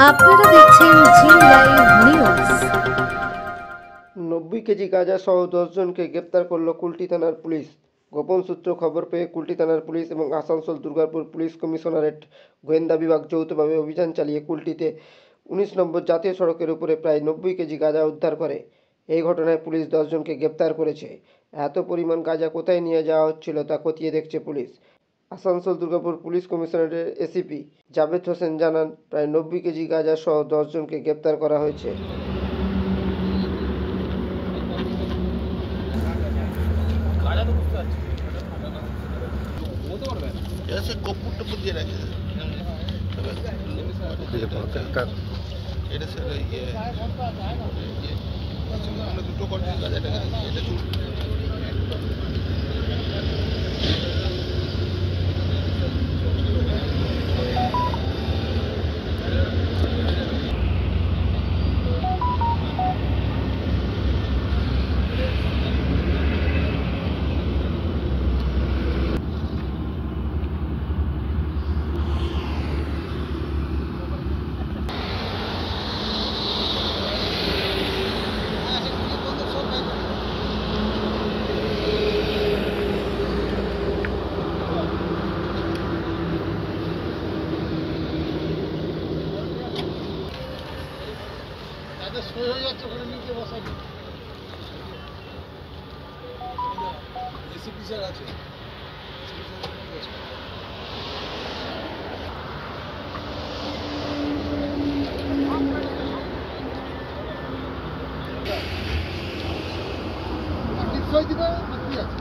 আপনারা দেখছেন জি live news. 90 KG গাঁজা সহ 10 জনকে গ্রেপ্তার করল কুলটি থানার পুলিশ। গোপন সূত্র খবর পেয়ে কুলটি থানার পুলিশ এবং আসানসোল দুর্গাপুর পুলিশ কমিশনারেট গোয়েন্দা বিভাগ যৌথভাবে অভিযান চালিয়ে কুলটিতে 19 নম্বর জাতীয় সড়কের উপরে প্রায় 90 কেজি গাঁজা উদ্ধার করে। এই ঘটনায় পুলিশ 10 জনকে গ্রেপ্তার করেছে। এত পরিমাণ গাঁজা কোথায় নিয়ে যাওয়া হচ্ছিল তা খতিয়ে দেখছে পুলিশ। আসানসোল দুর্গাপুর পুলিশ কমিশনারের এসিপি জাভেদ হোসেন জানান, প্রায় 90 কেজি গাঁজা সহ 10 জনকে গ্রেপ্তার করা হয়েছে। এটা সে কপুর টপুর দিয়ে রাখে এটা স্যার আমরা দুটো করছি গাজাটা এটা চুল সই হয়ে যাচ্ছে ওখানে নিচে বসাবি এসিপি স্যার আছে সই দিবে কি আছে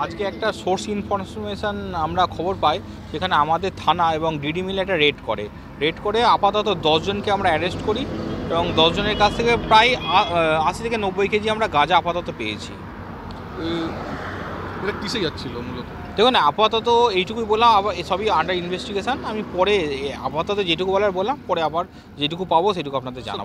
আজকে একটা সোর্স ইনফরমেশান আমরা খবর পাই, সেখানে আমাদের থানা এবং ডিডি মিলে একটা রেড করে আপাতত 10 জনকে আমরা অ্যারেস্ট করি এবং 10 জনের কাছ থেকে প্রায় 80 থেকে 90 কেজি আমরা গাঁজা আপাতত পেয়েছি। এটা কিসে যাচ্ছিল মূলত? দেখুন, আপাতত এইটুকুই বললাম, আবার সবই আন্ডার ইনভেস্টিগেশন। আমি পরে আপাতত যেটুকু বলার বললাম, পরে আবার যেটুকু পাবো সেটুকু আপনাদের জানাবো।